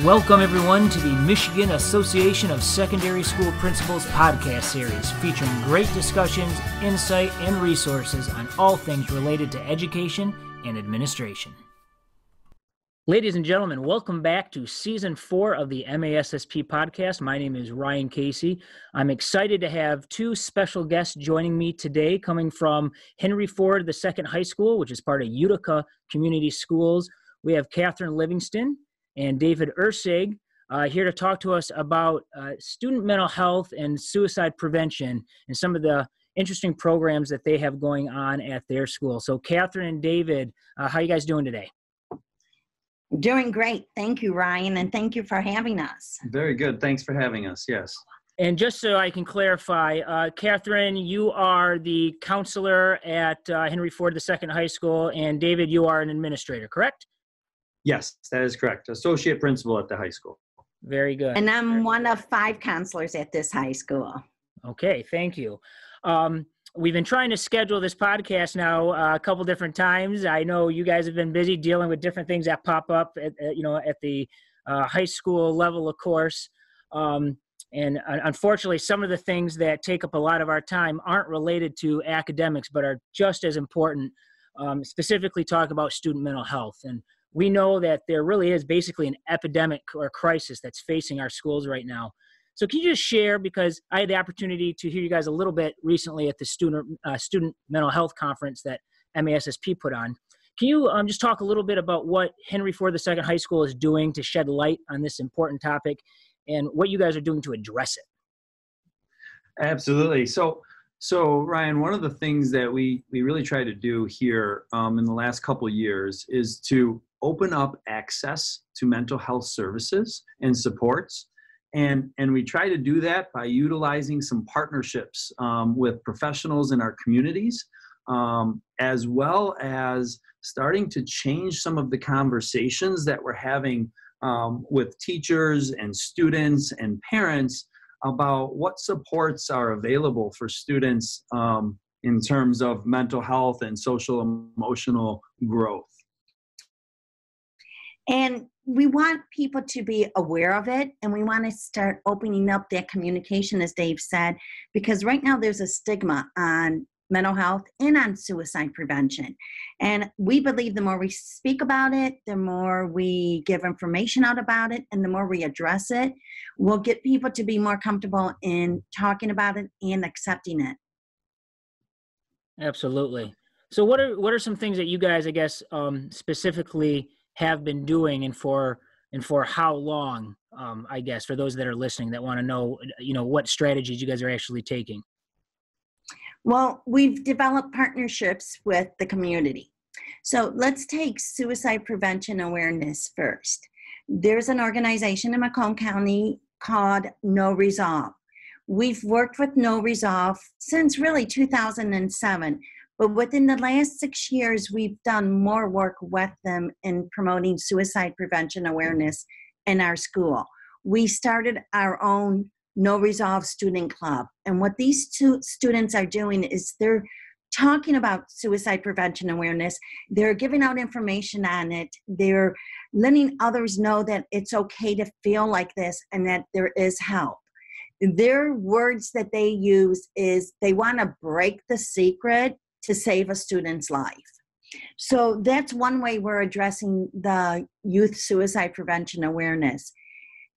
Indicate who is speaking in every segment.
Speaker 1: Welcome, everyone, to the Michigan Association of Secondary School Principals podcast series, featuring great discussions, insight, and resources on all things related to education and administration. Ladies and gentlemen, welcome back to Season 4 of the MASSP podcast. My name is Ryan Cayce. I'm excited to have two special guests joining me today, coming from Henry Ford II High School, which is part of Utica Community Schools. We have Catherine Livingston and David Ersig here to talk to us about student mental health and suicide prevention and some of the interesting programs that they have going on at their school. So Catherine and David, how are you guys doing today?
Speaker 2: Doing great. Thank you, Ryan, and thank you for having us.
Speaker 3: Very good. Thanks for having us. Yes.
Speaker 1: And just so I can clarify, Catherine, you are the counselor at Henry Ford II High School, and David, you are an administrator, correct?
Speaker 3: Yes, that is correct. Associate principal at the high school.
Speaker 1: Very good.
Speaker 2: And I'm one of 5 counselors at this high school.
Speaker 1: Okay, thank you. We've been trying to schedule this podcast now a couple different times. I know you guys have been busy dealing with different things that pop up at the high school level, of course. And unfortunately, some of the things that take up a lot of our time aren't related to academics, but are just as important, specifically talk about student mental health. And we know that there really is basically an epidemic or crisis that's facing our schools right now. So can you just share, because I had the opportunity to hear you guys a little bit recently at the student mental health conference that MASSP put on. Can you just talk a little bit about what Henry Ford II High School is doing to shed light on this important topic and what you guys are doing to address it?
Speaker 3: Absolutely. So Ryan, one of the things that we really try to do here in the last couple of years is to open up access to mental health services and supports. And we try to do that by utilizing some partnerships with professionals in our communities, as well as starting to change some of the conversations that we're having with teachers and students and parents about what supports are available for students in terms of mental health and social emotional growth.
Speaker 2: And we want people to be aware of it, and we want to start opening up that communication, as Dave said, because right now there's a stigma on mental health and on suicide prevention. And we believe the more we speak about it, the more we give information out about it, and the more we address it, we'll get people to be more comfortable in talking about it and accepting it.
Speaker 1: Absolutely. So what are some things that you guys, I guess, specifically have been doing, and for how long, I guess, for those that are listening that want to know, what strategies you guys are actually taking?
Speaker 2: Well, we've developed partnerships with the community. So let's take suicide prevention awareness first. There's an organization in Macomb County called No Resolve. We've worked with No Resolve since really 2007. But within the last 6 years, we've done more work with them in promoting suicide prevention awareness in our school. We started our own No Resolve Student Club. And what these two students are doing is they're talking about suicide prevention awareness. They're giving out information on it. They're letting others know that it's okay to feel like this and that there is help. Their words that they use is they want to break the secret to save a student's life. So that's one way we're addressing the youth suicide prevention awareness.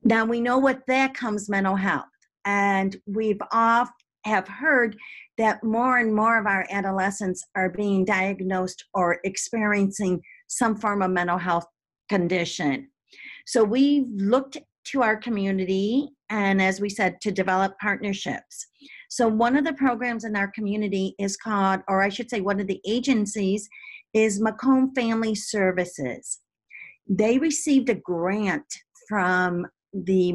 Speaker 2: Now we know with that comes mental health, and we've all have heard that more and more of our adolescents are being diagnosed or experiencing some form of mental health condition. So we've looked to our community, and as we said, to develop partnerships. So one of the programs in our community is called, or I should say one of the agencies is Macomb Family Services. They received a grant from the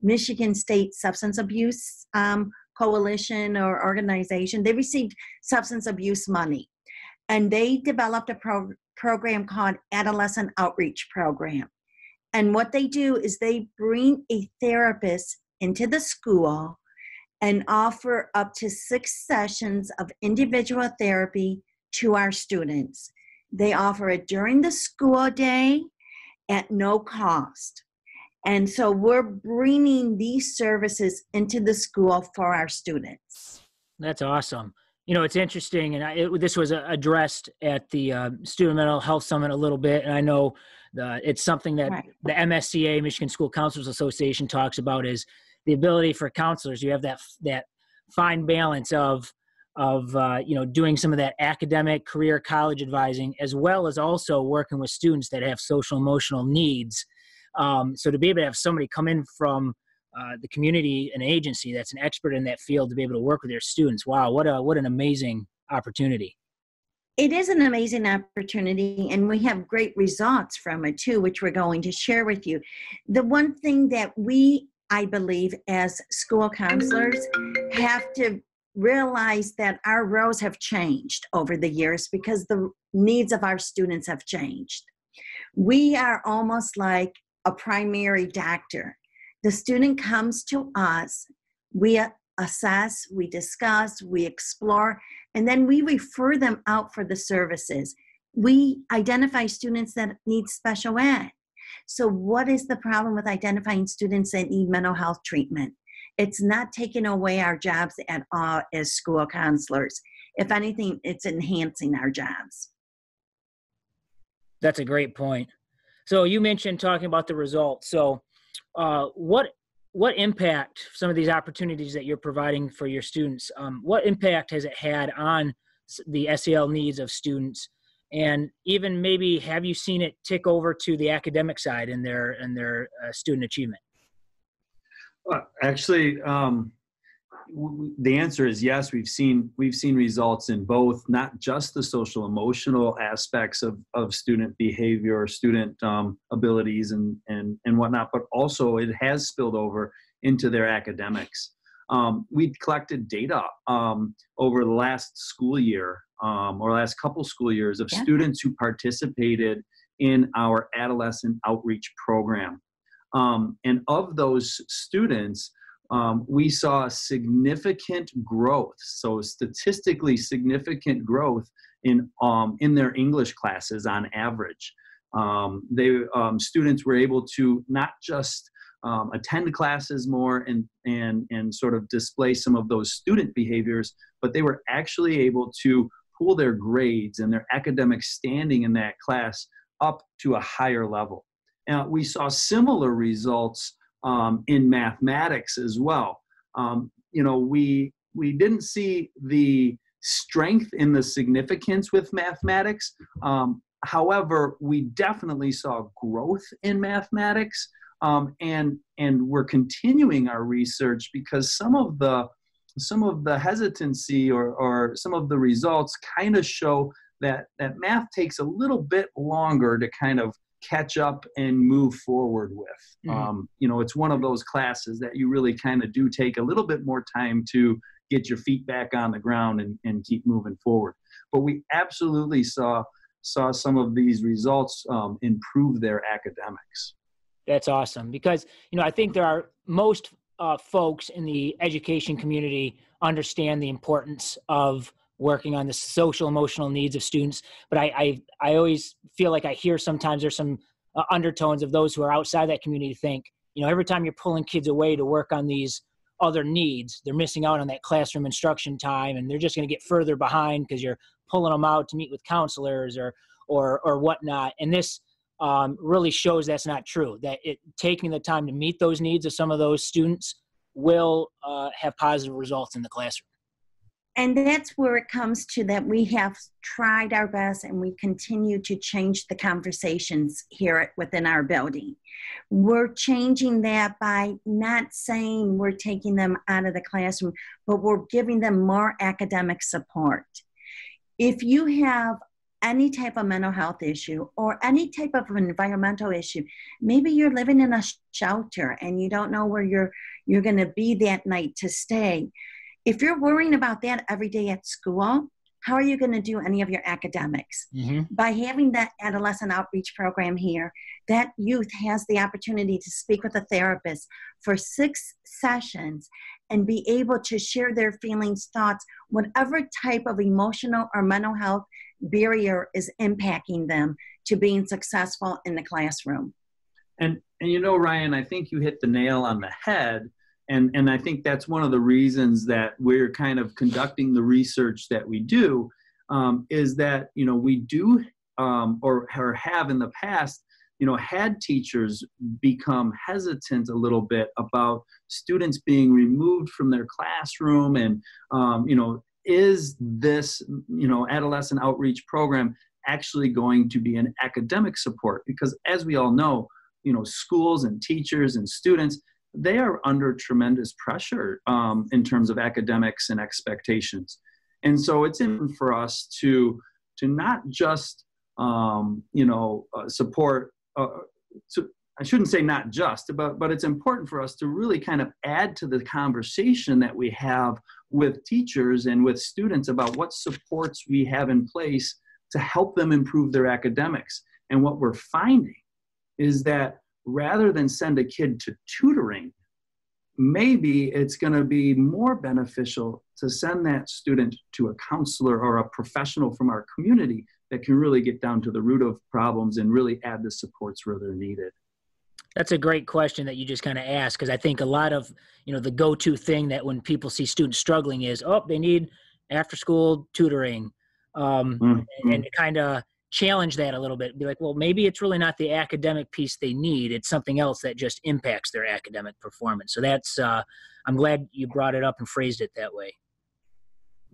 Speaker 2: Michigan State Substance Abuse Coalition or organization. They received substance abuse money, and they developed a program called Adolescent Outreach Program. And what they do is they bring a therapist into the school and offer up to 6 sessions of individual therapy to our students. They offer it during the school day, at no cost. And so we're bringing these services into the school for our students.
Speaker 1: That's awesome. You know, it's interesting, and this was addressed at the Student Mental Health Summit a little bit, and I know it's something that
Speaker 2: Right.
Speaker 1: the MSCA, Michigan School Counselors Association, talks about, is the ability for counselors. You have that fine balance of doing some of that academic, career, college advising, as well as also working with students that have social emotional needs. So to be able to have somebody come in from the community, an agency that's an expert in that field, to be able to work with their students. Wow, what an amazing opportunity.
Speaker 2: It is an amazing opportunity, and we have great results from it too, which we're going to share with you. The one thing that I believe, as school counselors, have to realize that our roles have changed over the years because the needs of our students have changed. We are almost like a primary doctor. The student comes to us, we assess, we discuss, we explore, and then we refer them out for the services. We identify students that need special ed. So what is the problem with identifying students that need mental health treatment? It's not taking away our jobs at all as school counselors. If anything, it's enhancing our jobs.
Speaker 1: That's a great point. So you mentioned talking about the results. So what impact, some of these opportunities that you're providing for your students, what impact has it had on the SEL needs of students? And even maybe, have you seen it tick over to the academic side in their student achievement?
Speaker 3: Actually, the answer is yes. We've seen results in both, not just the social emotional aspects of student behavior, student abilities and whatnot, but also it has spilled over into their academics. We collected data over the last school year or last couple school years of students who participated in our adolescent outreach program. And of those students, we saw significant growth, so statistically significant growth in their English classes on average. Students were able to not just attend classes more and sort of display some of those student behaviors, but they were actually able to pull their grades and their academic standing in that class up to a higher level. We saw similar results in mathematics as well. We didn't see the strength in the significance with mathematics. However, we definitely saw growth in mathematics, and we're continuing our research because some of the hesitancy or some of the results kind of show that math takes a little bit longer to kind of catch up and move forward with. Mm-hmm. It's one of those classes that you really kind of do take a little bit more time to get your feet back on the ground and keep moving forward. But we absolutely saw some of these results improve their academics.
Speaker 1: That's awesome, because I think there are most folks in the education community understand the importance of working on the social emotional needs of students. But I always feel like I hear sometimes there's some undertones of those who are outside that community think, every time you're pulling kids away to work on these other needs, they're missing out on that classroom instruction time, and they're just going to get further behind because you're pulling them out to meet with counselors or whatnot. And this really shows that's not true, that taking the time to meet those needs of some of those students will have positive results in the classroom.
Speaker 2: And that's where it comes to that we have tried our best and we continue to change the conversations here within our building. We're changing that by not saying we're taking them out of the classroom, but we're giving them more academic support. If you have any type of mental health issue or any type of environmental issue, maybe you're living in a shelter and you don't know where you're going to be that night to stay. If you're worrying about that every day at school, how are you going to do any of your academics? Mm-hmm. By having that adolescent outreach program here, that youth has the opportunity to speak with a therapist for 6 sessions and be able to share their feelings, thoughts, whatever type of emotional or mental health barrier is impacting them. to being successful in the classroom.
Speaker 3: And you know, Ryan, I think you hit the nail on the head. And I think that's one of the reasons that we're kind of conducting the research that we do, is that, you know, we do or have in the past, you know, had teachers become hesitant a little bit about students being removed from their classroom. And, you know, is this, you know, adolescent outreach program actually going to be an academic support? Because as we all know, you know, schools and teachers and students, they are under tremendous pressure in terms of academics and expectations. And so it's important for us to not just, you know, support, so I shouldn't say not just, but it's important for us to really kind of add to the conversation that we have with teachers and with students about what supports we have in place to help them improve their academics. And what we're finding is that rather than send a kid to tutoring, maybe it's going to be more beneficial to send that student to a counselor or a professional from our community that can really get down to the root of problems and really add the supports where they're needed.
Speaker 1: That's a great question that you just kind of asked, because I think a lot of, you know, the go-to thing that when people see students struggling is, oh, they need after-school tutoring, and to kind of challenge that a little bit, be like, well, maybe it's really not the academic piece they need. It's something else that just impacts their academic performance. So that's, I'm glad you brought it up and phrased it that way.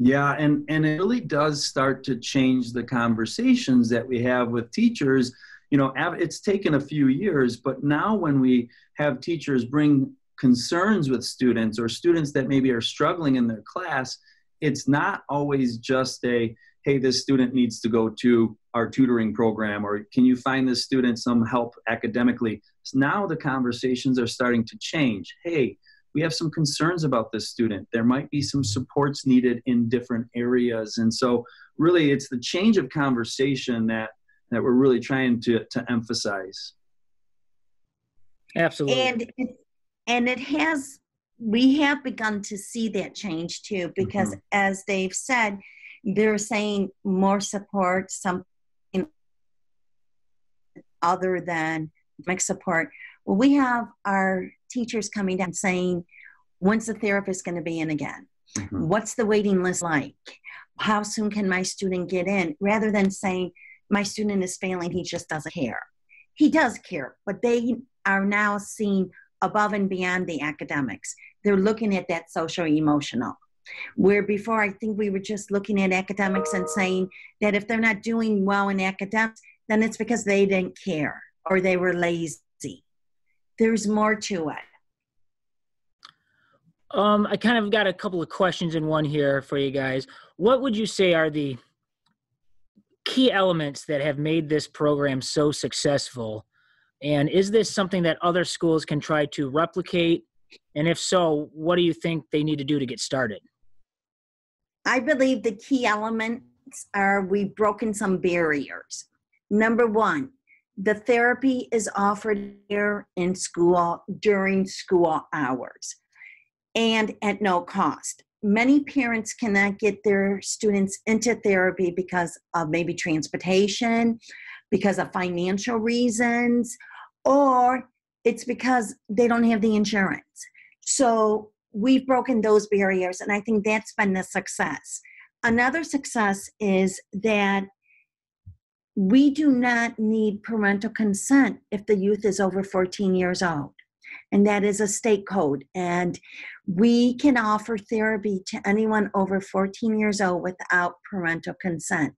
Speaker 3: Yeah, and it really does start to change the conversations that we have with teachers. You know, it's taken a few years, but now when we have teachers bring concerns with students or students that maybe are struggling in their class, it's not always just a, hey, this student needs to go to our tutoring program, or can you find this student some help academically? So now the conversations are starting to change. Hey, we have some concerns about this student. There might be some supports needed in different areas. And so really it's the change of conversation that we're really trying to emphasize.
Speaker 1: Absolutely.
Speaker 2: And it has, we have begun to see that change too, because as Dave said, they're saying more support, something other than academic support. Well, we have our teachers coming down saying, when's the therapist going to be in again? What's the waiting list like? How soon can my student get in? Rather than saying, my student is failing, he just doesn't care. He does care, but they are now seeing above and beyond the academics. They're looking at that social-emotional. Where before, I think we were just looking at academics and saying that if they're not doing well in academics, then it's because they didn't care or they were lazy. There's more to it.
Speaker 1: I kind of got a couple of questions in one here for you guys. What would you say are the key elements that have made this program so successful? And is this something that other schools can try to replicate? And if so, what do you think they need to do to get started?
Speaker 2: I believe the key elements are we've broken some barriers. Number one, the therapy is offered here in school during school hours and at no cost. Many parents cannot get their students into therapy because of maybe transportation, because of financial reasons, or it's because they don't have the insurance. So we've broken those barriers, and I think that's been the success. Another success is that we do not need parental consent if the youth is over 14 years old. And that is a state code. And we can offer therapy to anyone over 14 years old without parental consent.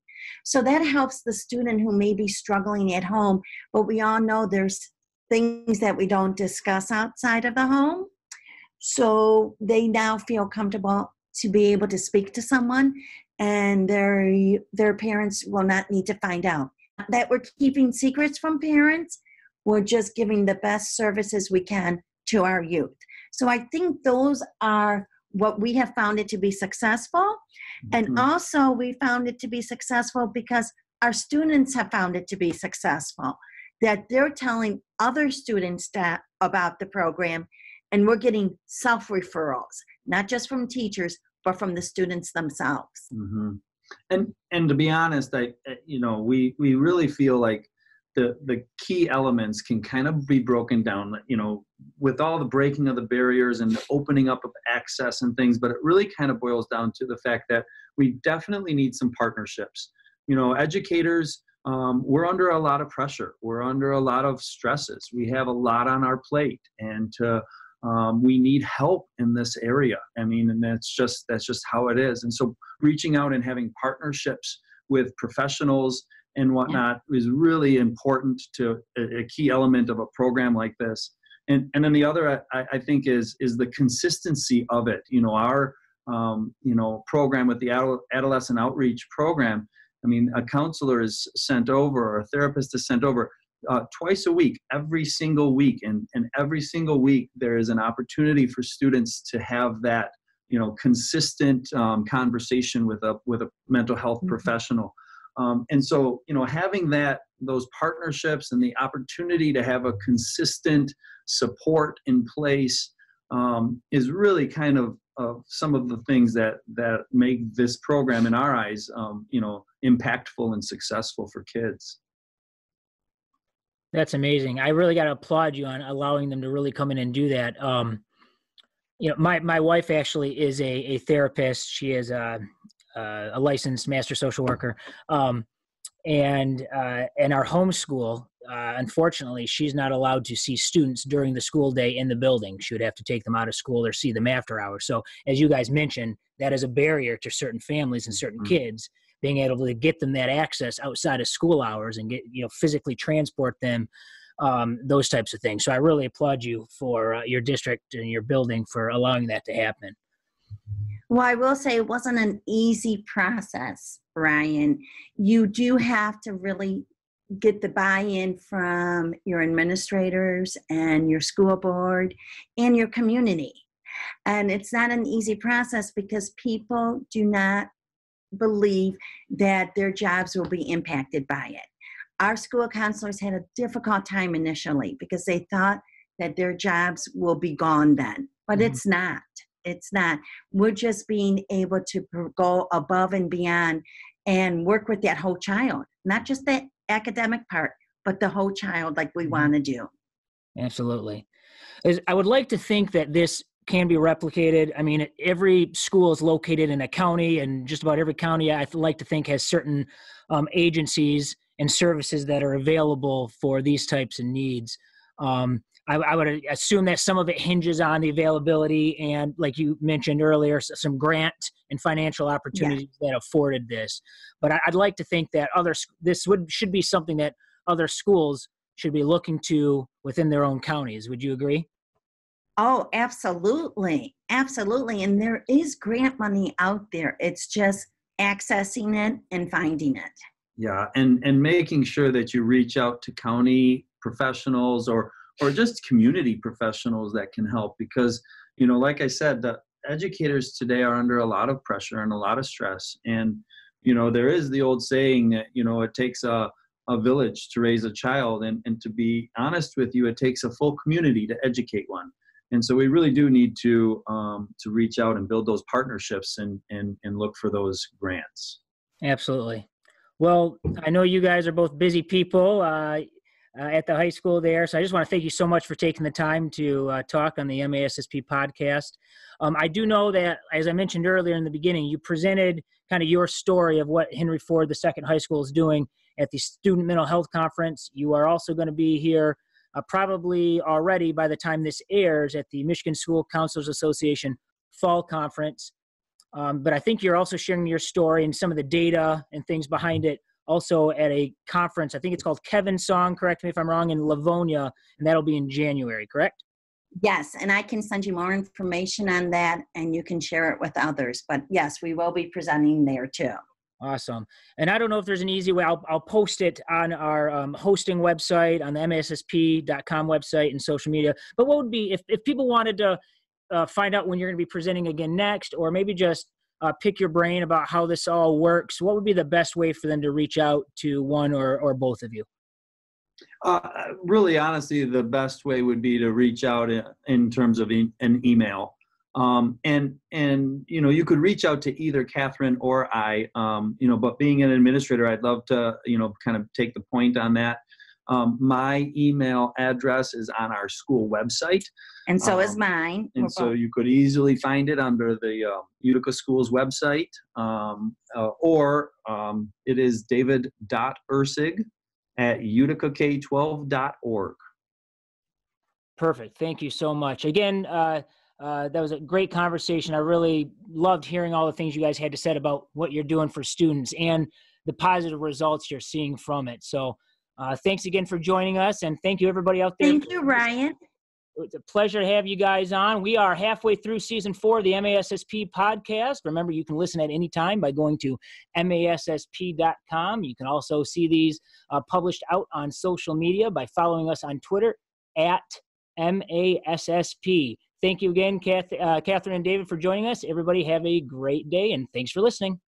Speaker 2: So that helps the student who may be struggling at home, but we all know there's things that we don't discuss outside of the home. So they now feel comfortable to be able to speak to someone, and their parents will not need to find out. That we're keeping secrets from parents, we're just giving the best services we can to our youth. So I think those are what we have found it to be successful. And also we found it to be successful because our students have found it to be successful, that they're telling other students about the program, and we're getting self-referrals, not just from teachers, but from the students themselves.
Speaker 3: And to be honest, we really feel like the key elements can kind of be broken down, with all the breaking of the barriers and the opening up of access and things, but it really kind of boils down to the fact that we definitely need some partnerships. Educators, we're under a lot of pressure. We're under a lot of stresses. We have a lot on our plate, and we need help in this area. And that's just how it is. And so reaching out and having partnerships with professionals and whatnot is really important to a key element of a program like this. And then the other, I think, is the consistency of it. Our program with the adolescent outreach program, a counselor is sent over, or a therapist is sent over twice a week, every single week. And every single week there is an opportunity for students to have that, consistent conversation with a mental health professional. And so, having those partnerships and the opportunity to have a consistent support in place is really kind of some of the things that make this program, in our eyes, impactful and successful for kids.
Speaker 1: That's amazing. I really got to applaud you on allowing them to really come in and do that. My wife actually is a therapist. She is a licensed master social worker. And our homeschool, unfortunately, she's not allowed to see students during the school day in the building. She would have to take them out of school or see them after hours. So as you guys mentioned, that is a barrier to certain families and certain kids being able to get them that access outside of school hours and get, physically transport them, those types of things. So I really applaud you for your district and your building for allowing that to happen.
Speaker 2: Well, I will say it wasn't an easy process, Ryan. You do have to really get the buy-in from your administrators and your school board and your community. And it's not an easy process because people do not believe that their jobs will be impacted by it. Our school counselors had a difficult time initially because they thought that their jobs will be gone then, but it's not. It's not. We're just being able to go above and beyond and work with that whole child, not just the academic part, but the whole child like we want to do.
Speaker 1: Absolutely. I would like to think that this can be replicated. Every school is located in a county, and just about every county, I like to think, has certain agencies and services that are available for these types of needs. I would assume that some of it hinges on the availability and, like you mentioned earlier, some grant and financial opportunities that afforded this. But I'd like to think that should be something that other schools should be looking to within their own counties. Would you agree?
Speaker 2: Oh, absolutely. Absolutely. And there is grant money out there. It's just accessing it and finding it.
Speaker 3: Yeah. And making sure that you reach out to county professionals or just community professionals that can help, because, like I said, the educators today are under a lot of pressure and a lot of stress. And, there is the old saying that, it takes a village to raise a child. And to be honest with you, it takes a full community to educate one. And so we really do need to reach out and build those partnerships and look for those grants.
Speaker 1: Absolutely. Well, I know you guys are both busy people at the high school there. So I just want to thank you so much for taking the time to talk on the MASSP podcast. I do know that, as I mentioned earlier in the beginning, you presented kind of your story of what Henry Ford II High School is doing at the Student Mental Health Conference. You are also going to be here probably already by the time this airs at the Michigan School Counselors Association Fall Conference. But I think you're also sharing your story and some of the data and things behind it also at a conference. I think it's called Kevin's Song, correct me if I'm wrong, in Livonia, and that'll be in January, correct?
Speaker 2: Yes, and I can send you more information on that, and you can share it with others. But yes, we will be presenting there too.
Speaker 1: Awesome. And I don't know if there's an easy way. I'll post it on our hosting website, on the massp.com website and social media. But what would be, if people wanted to find out when you're going to be presenting again next, or maybe just pick your brain about how this all works, what would be the best way for them to reach out to one or both of you?
Speaker 3: Really, honestly, the best way would be to reach out in terms of an email. And you could reach out to either Catherine or I, but being an administrator, I'd love to, kind of take the point on that. My email address is on our school website.
Speaker 2: And so is mine.
Speaker 3: And so you could easily find it under the Utica Schools website, or it is david.ersig@uticak12.org.
Speaker 1: Perfect. Thank you so much. Again, that was a great conversation. I really loved hearing all the things you guys had to say about what you're doing for students and the positive results you're seeing from it. So thanks again for joining us, and thank you everybody out there.
Speaker 2: Thank you, Ryan.
Speaker 1: It's a pleasure to have you guys on. We are halfway through season 4 of the MASSP podcast. Remember, you can listen at any time by going to massp.com. You can also see these published out on social media by following us on Twitter at MASSP. Thank you again, Catherine and David, for joining us. Everybody have a great day, and thanks for listening.